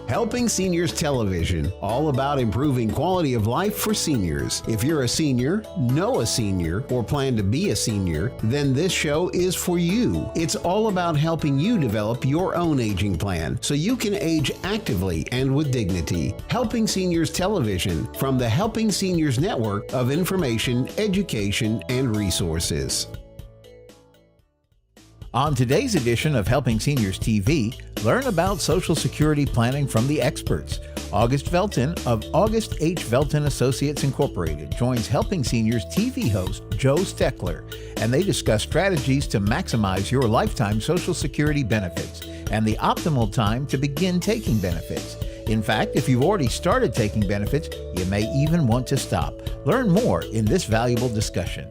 Helping Seniors Television, all about improving quality of life for seniors. If you're a senior, know a senior, or plan to be a senior, then this show is for you. It's all about helping you develop your own aging plan so you can age actively and with dignity. Helping Seniors Television from the Helping Seniors Network of information, education, and resources. On today's edition of Helping Seniors TV, learn about Social Security planning from the experts. August Velten of August H. Velten Associates Incorporated joins Helping Seniors TV host Joe Steckler, and they discuss strategies to maximize your lifetime Social Security benefits and the optimal time to begin taking benefits. In fact, if you've already started taking benefits, you may even want to stop. Learn more in this valuable discussion.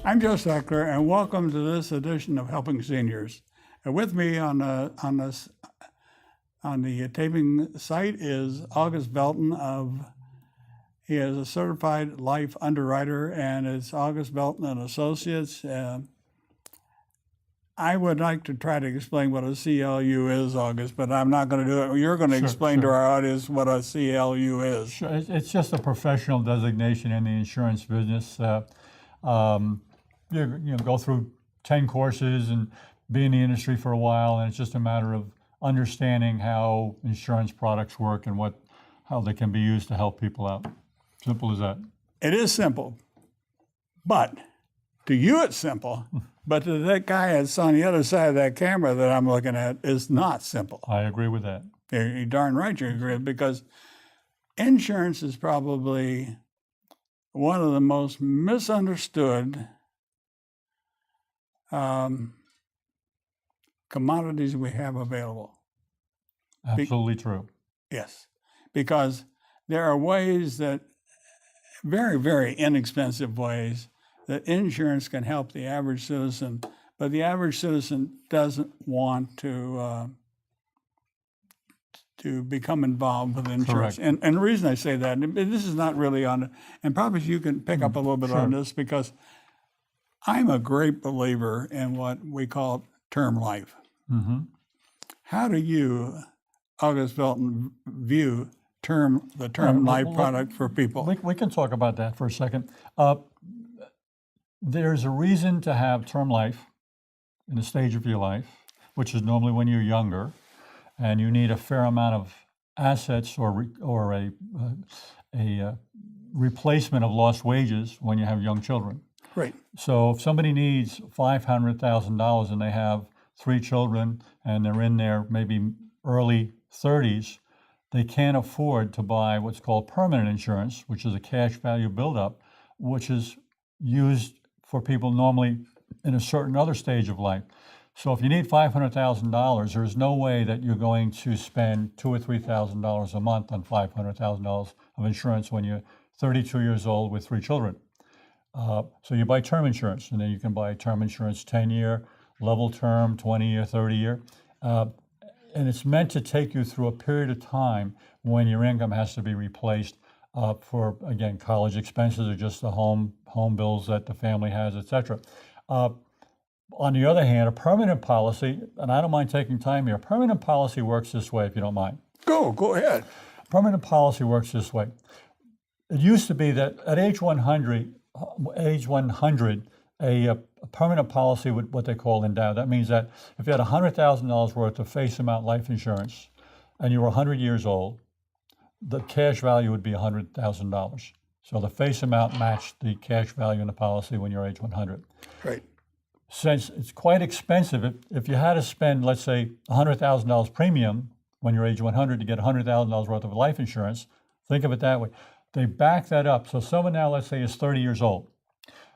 I'm Joe Steckler, and welcome to this edition of Helping Seniors. And with me on the taping site is August Velten he is a certified life underwriter, and it's August Velten and Associates. I would like to try to explain what a CLU is, August, but I'm not going to do it. You're going to explain to our audience what a CLU is. Sure. It's just a professional designation in the insurance business. You go through 10 courses and be in the industry for a while, and it's just a matter of understanding how insurance products work and how they can be used to help people out. Simple as that. It is simple, but to you it's simple, but to that guy that's on the other side of that camera that I'm looking at is not simple. I agree with that. You're darn right you agree, because insurance is probably one of the most misunderstood commodities we have available. Absolutely true. Yes, because there are ways that, very, very inexpensive ways, that insurance can help the average citizen, but the average citizen doesn't want to become involved with insurance. And the reason I say that, and this is not really on, and probably you can pick up a little bit on this, because I'm a great believer in what we call term life. Mm-hmm. How do you, August Velten, view the term life product for people? We can talk about that for a second. There's a reason to have term life in a stage of your life, which is normally when you're younger, and you need a fair amount of assets or a replacement of lost wages when you have young children. Right. So if somebody needs $500,000 and they have 3 children and they're in their maybe early 30s, they can't afford to buy what's called permanent insurance, which is a cash value buildup, which is used for people normally in a certain other stage of life. So if you need $500,000, there's no way that you're going to spend $2,000 or $3,000 a month on $500,000 of insurance when you're 32 years old with 3 children. So you buy term insurance, and then you can buy term insurance 10-year, level term, 20-year, 30-year. And it's meant to take you through a period of time when your income has to be replaced for, again, college expenses or just the home bills that the family has, et cetera. On the other hand, a permanent policy, and I don't mind taking time here, a permanent policy works this way, if you don't mind. Go ahead. Permanent policy works this way. It used to be that at age 100, a permanent policy would what they call endowed. That means that if you had $100,000 worth of face amount life insurance and you were 100 years old, the cash value would be $100,000. So the face amount matched the cash value in the policy when you're age 100. Right. Since it's quite expensive, if you had to spend, let's say, $100,000 premium when you're age 100 to get $100,000 worth of life insurance, think of it that way. They back that up. So someone now, let's say, is 30 years old.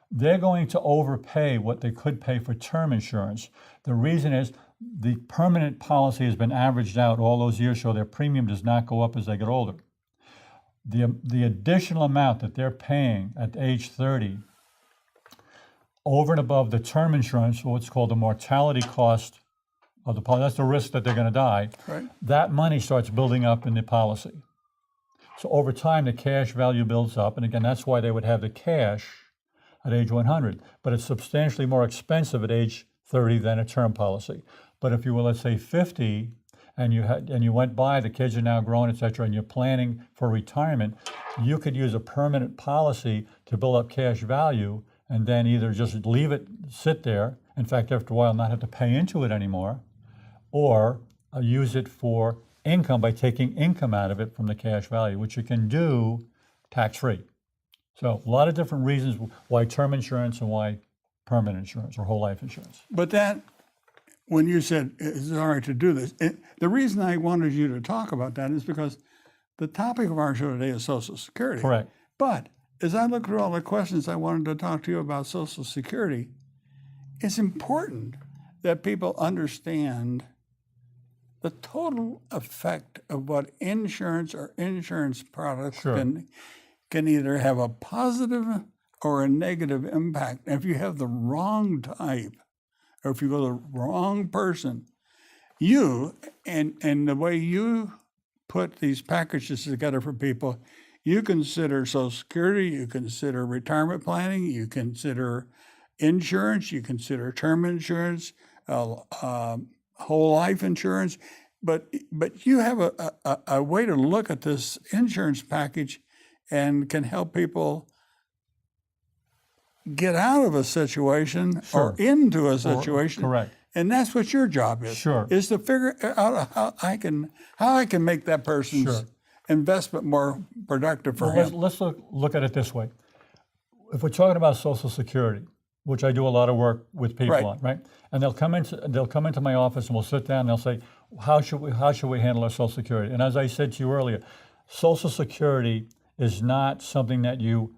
They're going to overpay what they could pay for term insurance. The reason is the permanent policy has been averaged out all those years, so their premium does not go up as they get older. The additional amount that they're paying at age 30 over and above the term insurance, what's called the mortality cost of the policy, that's the risk that they're going to die, right. That money starts building up in the policy. So over time, the cash value builds up, and again, that's why they would have the cash at age 100, but it's substantially more expensive at age 30 than a term policy. But if you were, let's say, 50, and you went by, the kids are now grown, et cetera, and you're planning for retirement, you could use a permanent policy to build up cash value and then either just leave it sit there, in fact, after a while not have to pay into it anymore, or use it for income by taking income out of it from the cash value, which you can do tax-free. So a lot of different reasons why term insurance and why permanent insurance or whole life insurance. But that, when you said it's all right to do this, the reason I wanted you to talk about that is because the topic of our show today is Social Security. Correct. But as I look through all the questions I wanted to talk to you about Social Security, it's important that people understand the total effect of what insurance or insurance products can either have a positive or a negative impact. And if you have the wrong type, or if you go to the wrong person, you, and the way you put these packages together for people, you consider Social Security, you consider retirement planning, you consider insurance, you consider term insurance, whole life insurance, but you have a way to look at this insurance package and can help people get out of a situation or into a situation. Correct. And that's what your job is. Sure. Is to figure out how I can make that person's investment more productive for him. Let's look at it this way. If we're talking about Social Security, which I do a lot of work with people on, right? And they'll come into my office and we'll sit down and they'll say, how should we handle our Social Security? And as I said to you earlier, Social Security is not something that you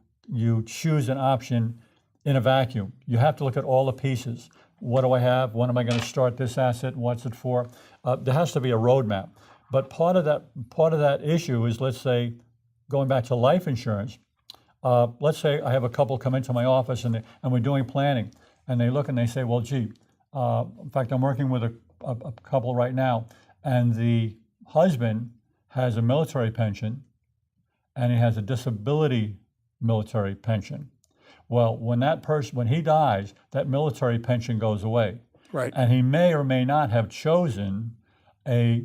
choose an option in a vacuum. You have to look at all the pieces. What do I have? When am I going to start this asset? What's it for? There has to be a roadmap. But part of that issue is, let's say, going back to life insurance. Let's say I have a couple come into my office and we're doing planning, and they look and they say, well, gee, in fact, I'm working with a couple right now, and the husband has a military pension and he has a disability military pension. Well, when he dies, that military pension goes away. Right. And he may or may not have chosen a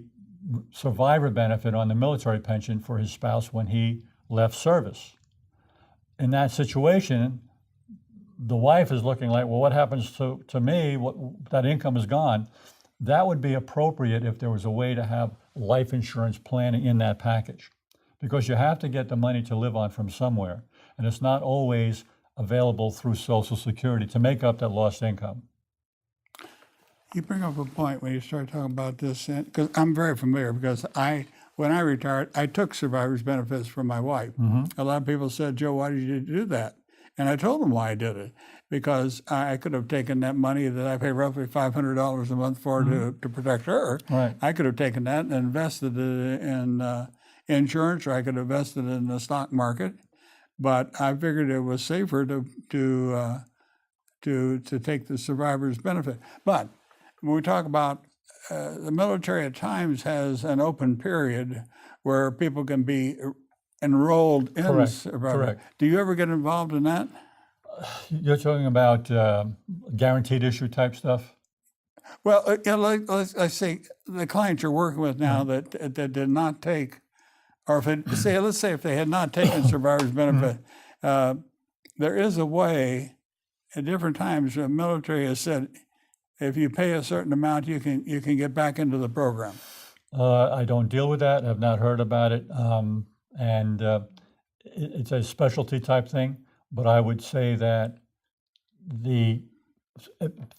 survivor benefit on the military pension for his spouse when he left service. In that situation, the wife is looking like, well, what happens to me? That income is gone. That would be appropriate if there was a way to have life insurance planning in that package, because you have to get the money to live on from somewhere, and it's not always available through Social Security to make up that lost income. You bring up a point when you start talking about this, because I'm very familiar, because when I retired, I took survivor's benefits from my wife. Mm-hmm. A lot of people said, Joe, why did you do that? And I told them why I did it, because I could have taken that money that I pay roughly $500 a month for to protect her. Right. I could have taken that and invested it in insurance, or I could have invested it in the stock market. But I figured it was safer to take the survivor's benefit. But when we talk about the military, at times has an open period where people can be enrolled in survivor. Correct. Do you ever get involved in that? You're talking about guaranteed issue type stuff? Well, let's say the clients you're working with now that did not take, or let's say if they had not taken survivor's benefit, there is a way. At different times, the military has said, if you pay a certain amount, you can get back into the program. I don't deal with that. I've not heard about it, and it's a specialty type thing. But I would say that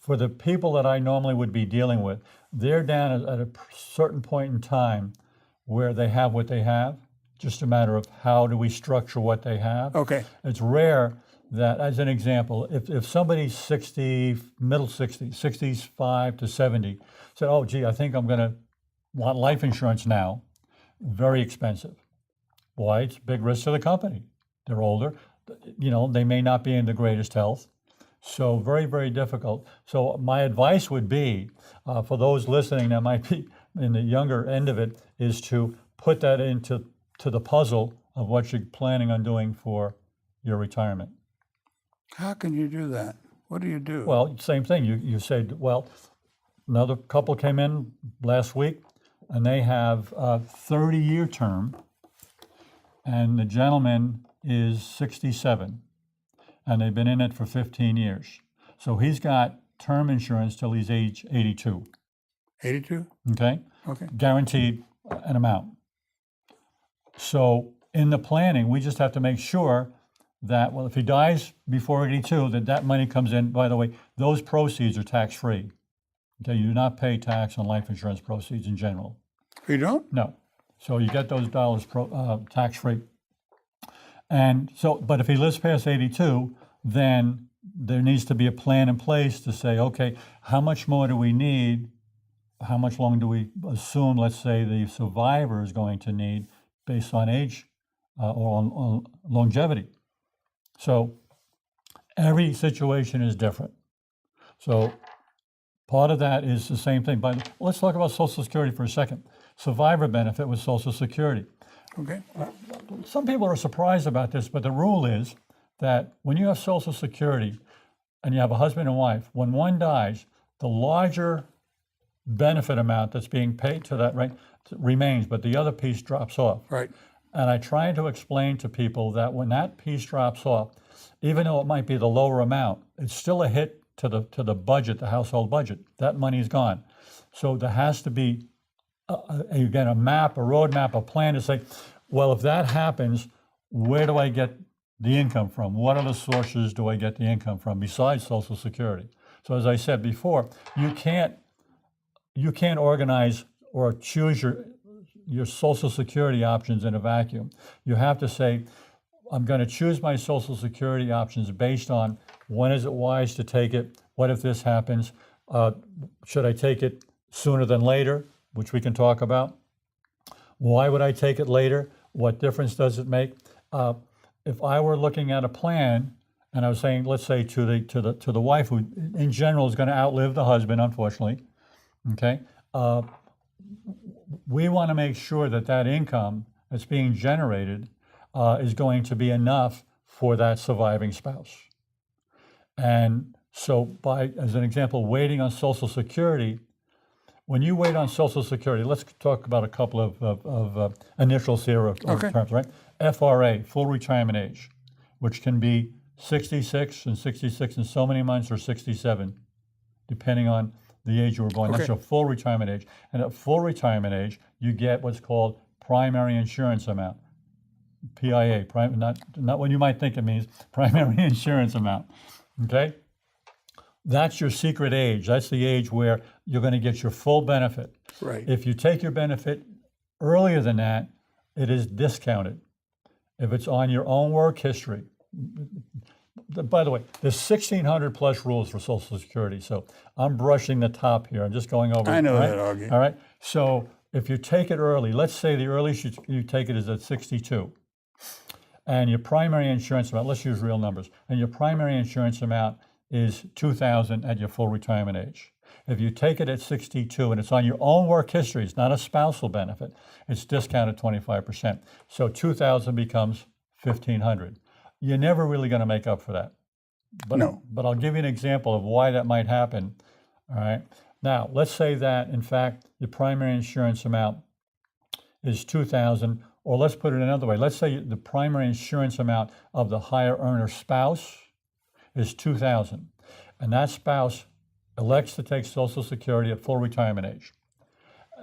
for the people that I normally would be dealing with, they're down at a certain point in time where they have what they have. Just a matter of how do we structure what they have. Okay. It's rare that, as an example, if somebody's 60, middle 60s, 65 to 70, said, oh, gee, I think I'm going to want life insurance now, very expensive. Why? It's a big risk to the company. They're older. They may not be in the greatest health. So very, very difficult. So my advice would be, for those listening that might be in the younger end of it, is to put that into the puzzle of what you're planning on doing for your retirement. How can you do that? What do you do? Well, same thing. You said, well, another couple came in last week. and they have a 30-year term, and the gentleman is 67, and they've been in it for 15 years. So he's got term insurance till he's age 82, 82? okay? Okay. Guaranteed an amount. So in the planning, we just have to make sure that, well, if he dies before 82, that money comes in. By the way, those proceeds are tax-free. Okay, you do not pay tax on life insurance proceeds in general. You don't? No. So you get those dollars tax-free. And so, but if he lives past 82, then there needs to be a plan in place to say, okay, how much more do we need? How much longer do we assume, let's say, the survivor is going to need based on age or on longevity? So every situation is different. So part of that is the same thing. But let's talk about Social Security for a second. Survivor benefit with Social Security. Okay. Some people are surprised about this, but the rule is that when you have Social Security and you have a husband and wife, when one dies, the larger benefit amount that's being paid to that right remains, but the other piece drops off. Right. And I try to explain to people that when that piece drops off, even though it might be the lower amount, it's still a hit to the budget, the household budget. That money's gone. So there has to be, again, a map, a roadmap, a plan to say, well, if that happens, where do I get the income from? What other sources do I get the income from besides Social Security? So as I said before, you can't organize or choose your Social Security options in a vacuum. You have to say, I'm going to choose my Social Security options based on when is it wise to take it, what if this happens, should I take it sooner than later, which we can talk about. Why would I take it later? What difference does it make? If I were looking at a plan and I was saying, let's say to the wife, who in general is going to outlive the husband, unfortunately, okay, we want to make sure that income that's being generated is going to be enough for that surviving spouse. And so by, as an example, waiting on Social Security, when you wait on Social Security, let's talk about a couple of initials here of terms, right? FRA, full retirement age, which can be 66 and so many months, or 67, depending on the age you were born. That's your full retirement age. And at full retirement age, you get what's called primary insurance amount, PIA, not what you might think it means, primary insurance amount, okay? That's your secret age. That's the age where you're going to get your full benefit. Right. If you take your benefit earlier than that, it is discounted. If it's on your own work history. By the way, there's 1,600 plus rules for Social Security, so I'm brushing the top here. I'm just going over. I know right? that, Augie. All right. So if you take it early, let's say the earliest you take it is at 62, and your primary insurance amount, let's use real numbers, and your primary insurance amount is $2,000 at your full retirement age. If you take it at 62 and it's on your own work history, it's not a spousal benefit, it's discounted 25%. So $2,000 becomes $1,500. You're never really going to make up for that. But, No. But I'll give you an example of why that might happen. All right. Now, let's say that, in fact, the primary insurance amount is $2,000, or let's put it another way. Let's say the primary insurance amount of the higher earner spouse is $2,000, and that spouse elects to take Social Security at full retirement age.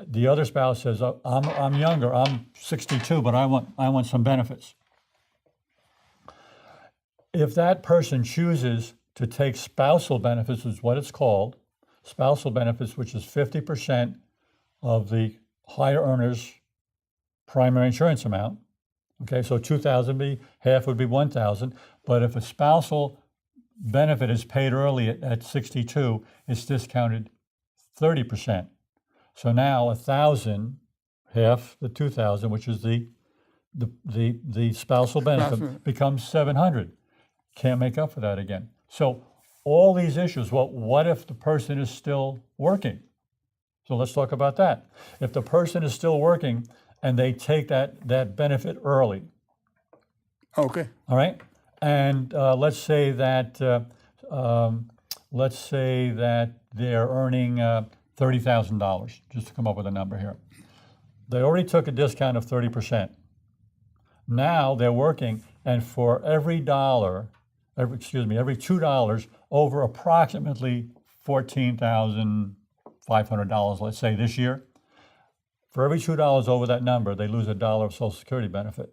The other spouse says, I'm younger, I'm 62, but I want some benefits. If that person chooses to take spousal benefits, is what it's called, spousal benefits, which is 50% of the higher earner's primary insurance amount. Okay, so $2,000 half would be $1,000. But if a spousal benefit is paid early at 62, it's discounted 30%. So now $1,000 half the $2,000, which is the spousal benefit, becomes $700. Can't make up for that again. So all these issues. Well, what if the person is still working? So let's talk about that. If the person is still working and they take that benefit early, Okay. all right, and let's say that they're earning $30,000, just to come up with a number here. They already took a discount of 30%. Now they're working, and for every $2 over approximately $14,500, let's say this year, for every $2 over that number, they lose $1 of Social Security benefit.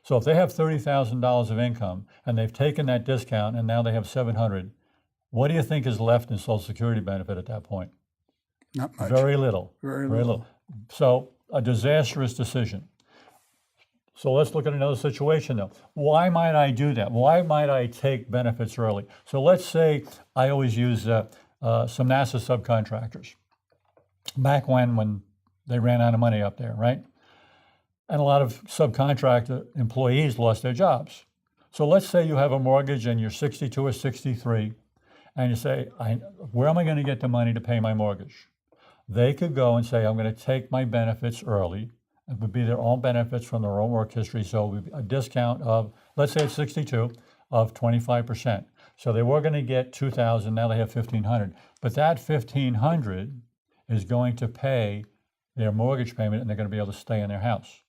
So if they have $30,000 of income and they've taken that discount and now they have $700, what do you think is left in Social Security benefit at that point? Not much. Very little. Very little. So a disastrous decision. So let's look at another situation though. Why might I do that? Why might I take benefits early? So let's say I always use some NASA subcontractors. Back when they ran out of money up there, right? And a lot of subcontractor employees lost their jobs. So let's say you have a mortgage and you're 62 or 63, and you say, where am I going to get the money to pay my mortgage? They could go and say, I'm going to take my benefits early. It would be their own benefits from their own work history. So it would be a discount of, let's say it's 62, of 25%. So they were going to get $2,000, now they have $1,500. But that $1,500 is going to pay their mortgage payment, and they're going to be able to stay in their house.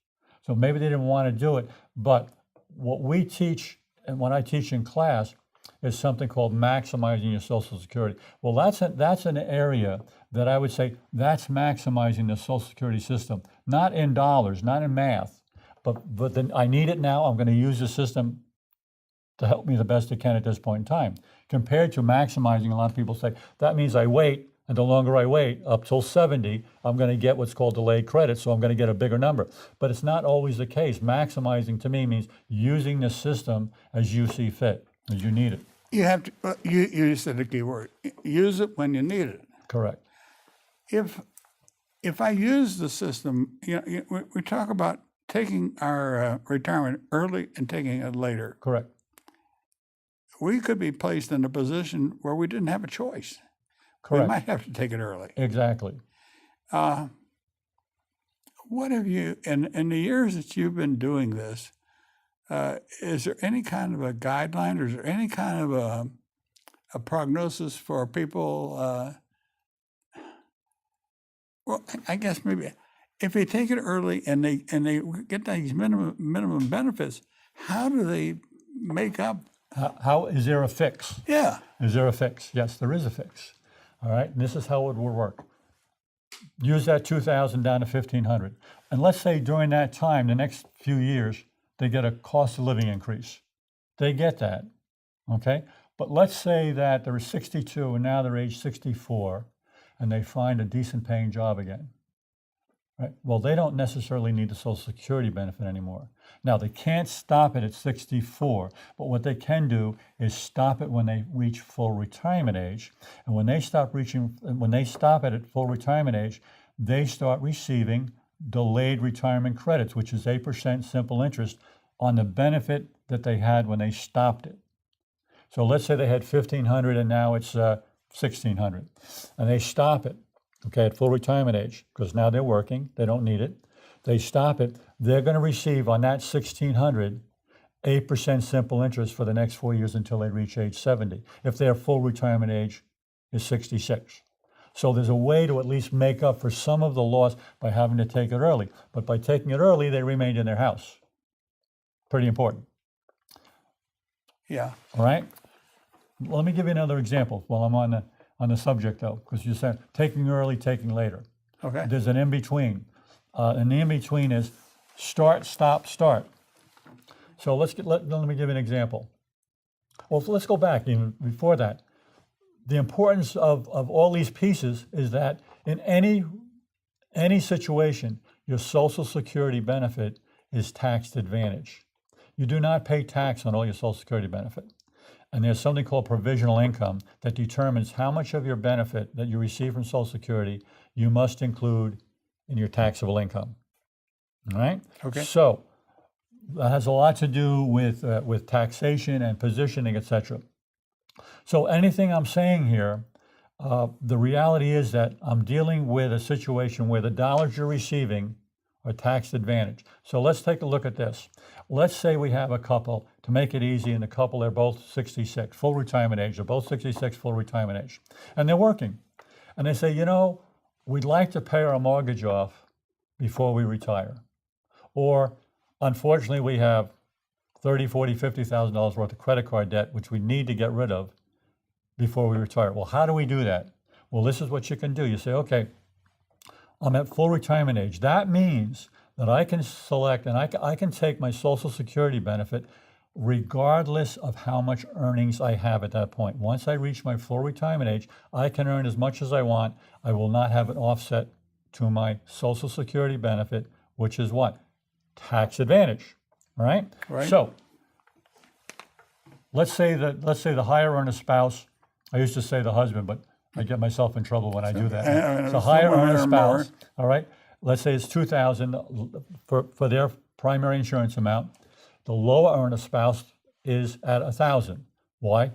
So maybe they didn't want to do it, but what we teach, and what I teach in class, is something called maximizing your Social Security. Well, that's an area that I would say that's maximizing the Social Security system, not in dollars, not in math, but then I need it now. I'm going to use the system to help me the best it can at this point in time. Compared to maximizing, a lot of people say that means I wait, and the longer I wait, up till 70, I'm going to get what's called delayed credit, so I'm going to get a bigger number. But it's not always the case. Maximizing to me means using the system as you see fit, as you need it. You have to. You said the key word. Use it when you need it. Correct. If I use the system, we talk about taking our retirement early and taking it later. Correct. We could be placed in a position where we didn't have a choice. Correct. We might have to take it early. Exactly. What have you, in the years that you've been doing this, is there any kind of a guideline, or is there any kind of a prognosis for people? Well, I guess maybe if they take it early and they get these minimum benefits, how do they make up? How is there a fix? Yeah. Is there a fix? Yes, there is a fix. All right, and this is how it will work. Use that $2,000 down to $1,500, and let's say during that time, the next few years, they get a cost of living increase. They get that, okay? But let's say that they're 62 and now they're age 64, and they find a decent paying job again, right? Well, they don't necessarily need the Social Security benefit anymore. Now, they can't stop it at 64, but what they can do is stop it when they reach full retirement age. And when they stop it at full retirement age, they start receiving delayed retirement credits, which is 8% simple interest on the benefit that they had when they stopped it. So let's say they had $1,500 and now it's $1,600, and they stop it, okay, at full retirement age, because now they're working, they don't need it. They stop it, they're going to receive on that $1,600 8% simple interest for the next 4 years until they reach age 70, if their full retirement age is 66. So there's a way to at least make up for some of the loss by having to take it early. But by taking it early, they remained in their house. Pretty important. Yeah. All right? Let me give you another example while I'm on the subject, though, because you said taking early, taking later. Okay. There's an in-between. And the in-between is start, stop, start. So let me give you an example. Well, let's go back even before that. The importance of all these pieces is that in any situation, your Social Security benefit is tax advantage. You do not pay tax on all your Social Security benefit. And there's something called provisional income that determines how much of your benefit that you receive from Social Security you must include in your taxable income. All right? Okay. So that has a lot to do with taxation and positioning, etc. So anything I'm saying here, the reality is that I'm dealing with a situation where the dollars you're receiving are tax advantage. So let's take a look at this. Let's say we have a couple, to make it easy, and the couple, they're both 66, full retirement age. They're both 66, full retirement age. And they're working. And they say, we'd like to pay our mortgage off before we retire. Or unfortunately, we have $30,000, $40,000, $50,000 worth of credit card debt, which we need to get rid of before we retire. Well, how do we do that? Well, this is what you can do. You say, okay, I'm at full retirement age. That means that I can select and I can take my Social Security benefit regardless of how much earnings I have at that point. Once I reach my full retirement age, I can earn as much as I want. I will not have an offset to my Social Security benefit, which is what? Tax advantage, all right? Right. So let's say the higher earner spouse, I used to say the husband, but I get myself in trouble when I do that. So higher earner spouse, all right? Let's say it's $2,000 for their primary insurance amount. The lower earner spouse is at $1,000. Why?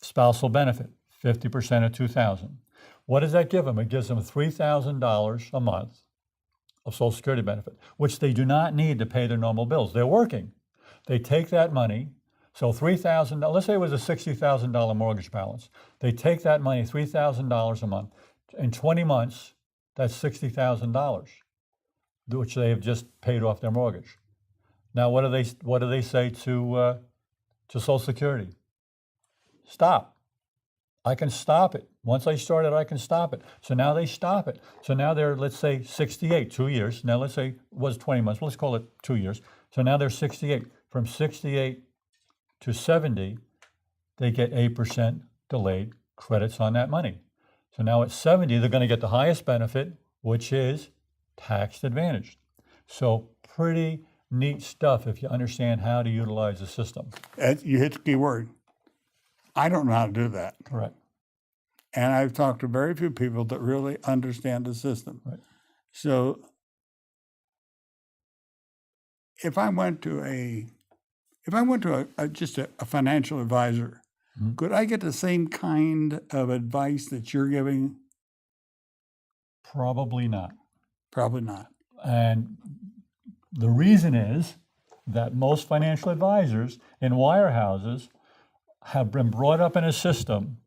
Spousal benefit, 50% of $2,000. What does that give them? It gives them $3,000 a month of Social Security benefit, which they do not need to pay their normal bills. They're working. They take that money, so $3,000, let's say it was a $60,000 mortgage balance. They take that money, $3,000 a month. In 20 months, that's $60,000, which they have just paid off their mortgage. Now, what do they say to Social Security? Stop. I can stop it. Once I start it, I can stop it. So now they stop it. So now they're, let's say, 68, 2 years. Now let's say it was 20 months. Let's call it 2 years. So now they're 68. From 68 to 70, they get 8% delayed credits on that money. So now at 70, they're going to get the highest benefit, which is tax advantaged. So pretty neat stuff if you understand how to utilize the system. You hit the key word. I don't know how to do that. Correct. And I've talked to very few people that really understand the system. Right. So if I went to just a financial advisor, could I get the same kind of advice that you're giving? Probably not. Probably not. And the reason is that most financial advisors in wirehouses have been brought up in a system.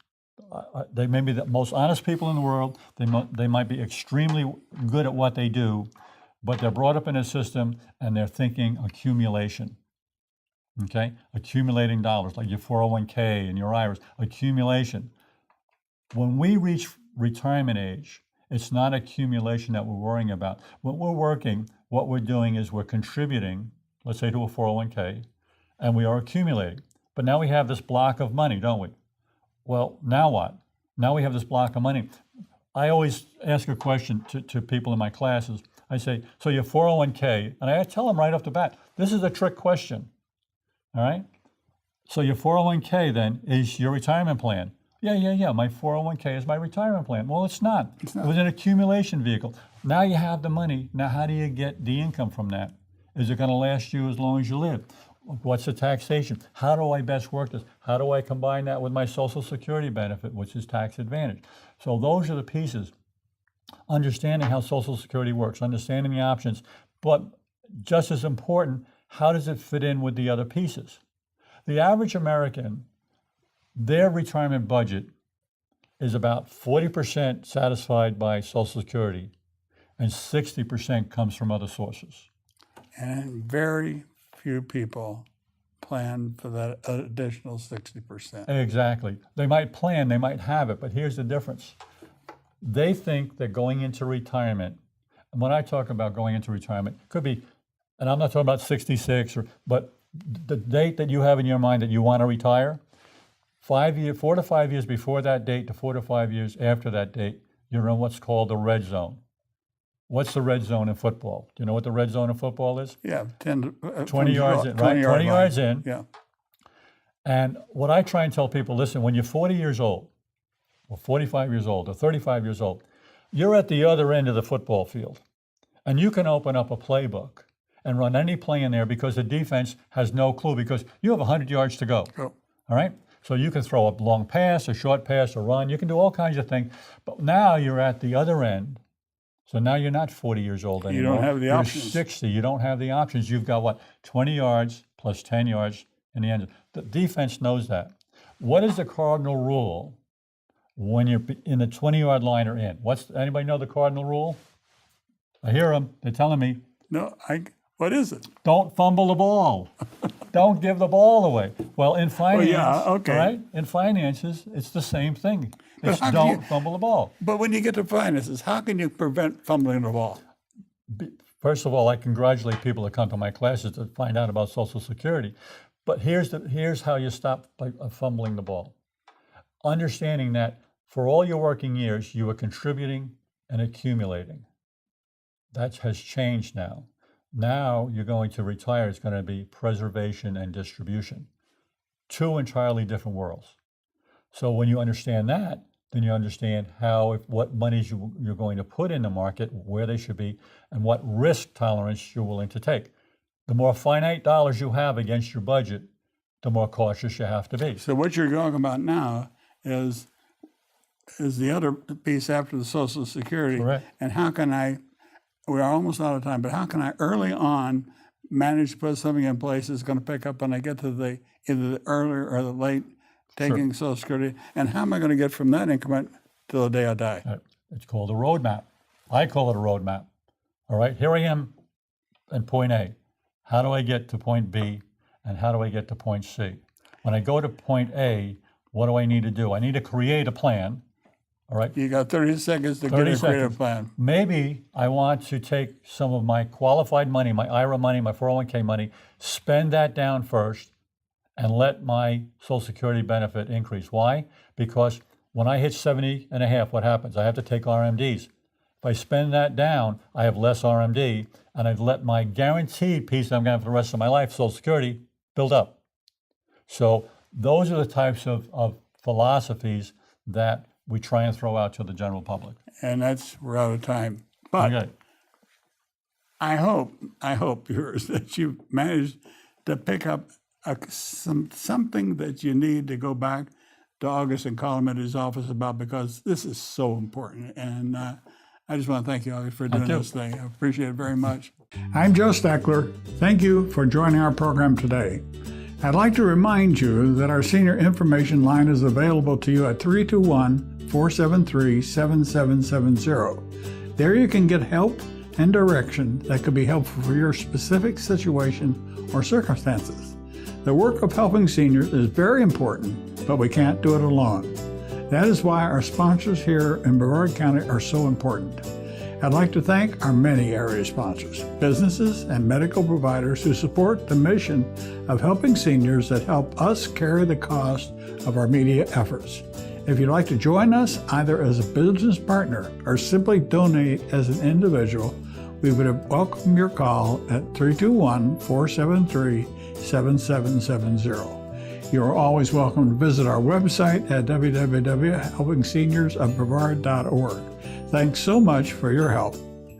They may be the most honest people in the world. They might be extremely good at what they do, but they're brought up in a system and they're thinking accumulation. Okay? Accumulating dollars, like your 401k and your IRAs, accumulation. When we reach retirement age, it's not accumulation that we're worrying about. When we're working, what we're doing is we're contributing, let's say to a 401k, and we are accumulating. But now we have this block of money, don't we? Well, now what? Now we have this block of money. I always ask a question to people in my classes. I say, so your 401k, and I tell them right off the bat, this is a trick question, all right? So your 401k then is your retirement plan. Yeah, my 401k is my retirement plan. Well, it's not. It was an accumulation vehicle. Now you have the money. Now how do you get the income from that? Is it going to last you as long as you live? What's the taxation? How do I best work this? How do I combine that with my Social Security benefit, which is tax advantage? So those are the pieces. Understanding how Social Security works, understanding the options, but just as important, how does it fit in with the other pieces? The average American, their retirement budget is about 40% satisfied by Social Security and 60% comes from other sources. And very few people plan for that additional 60%. Exactly. They might plan, they might have it, but here's the difference. They think that going into retirement, and when I talk about going into retirement, could be, and I'm not talking about 66, but the date that you have in your mind that you want to retire, 4 to 5 years before that date to 4 to 5 years after that date, you're in what's called the red zone. What's the red zone in football? Do you know what the red zone in football is? Yeah, 20 yards in, right? 20 yards in. Yeah. And what I try and tell people, listen, when you're 40 years old, or 45 years old, or 35 years old, you're at the other end of the football field. And you can open up a playbook and run any play in there because the defense has no clue because you have 100 yards to go. Oh. All right? So you can throw a long pass, a short pass, a run. You can do all kinds of things. But now you're at the other end. So now you're not 40 years old anymore. You don't have the options. You're 60. You don't have the options. You've got what? 20 yards plus 10 yards in the end. The defense knows that. What is the cardinal rule when you're in the 20-yard line or in? Anybody know the cardinal rule? I hear them. They're telling me, No, what is it? don't fumble the ball. Don't give the ball away. Well, in finance, okay. right? In finances, it's the same thing. It's how can don't you- fumble the ball. But when you get to finances, how can you prevent fumbling the ball? First of all, I congratulate people that come to my classes to find out about Social Security. But here's how you stop fumbling the ball. Understanding that for all your working years, you were contributing and accumulating. That has changed now. Now you're going to retire. It's going to be preservation and distribution. Two entirely different worlds. So when you understand that, then you understand what monies you're going to put in the market, where they should be, and what risk tolerance you're willing to take. The more finite dollars you have against your budget, the more cautious you have to be. So what you're talking about now is the other piece after the Social Security. Correct. And how can we're almost out of time, but how can I early on manage to put something in place that's going to pick up when I get to either the earlier or the late taking Social Security? And how am I going to get from that increment till the day I die? It's called a roadmap. I call it a roadmap. All right, here I am in point A. How do I get to point B? And how do I get to point C? When I go to point A, what do I need to do? I need to create a plan. All right. You got 30 seconds to get a creative plan. Maybe I want to take some of my qualified money, my IRA money, my 401k money, spend that down first, and let my Social Security benefit increase. Why? Because when I hit 70 and a half, what happens? I have to take RMDs. If I spend that down, I have less RMD, and I've let my guaranteed piece that I'm going to have for the rest of my life, Social Security, build up. So those are the types of philosophies that we try and throw out to the general public. And we're out of time. But Okay. I hope, viewers, that you managed to pick up something that you need to go back to August and call him at his office about, because this is so important. And I just want to thank you, August, for doing this thing. I appreciate it very much. I'm Joe Steckler. Thank you for joining our program today. I'd like to remind you that our senior information line is available to you at 321-473-7770. There you can get help and direction that could be helpful for your specific situation or circumstances. The work of helping seniors is very important, but we can't do it alone. That is why our sponsors here in Brevard County are so important. I'd like to thank our many area sponsors, businesses, and medical providers who support the mission of helping seniors that help us carry the cost of our media efforts. If you'd like to join us either as a business partner or simply donate as an individual, we would welcome your call at 321-473-7770. You are always welcome to visit our website at www.helpingseniorsofbrevard.org. Thanks so much for your help.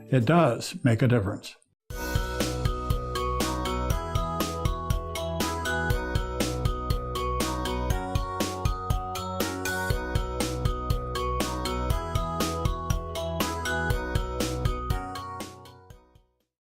It does make a difference.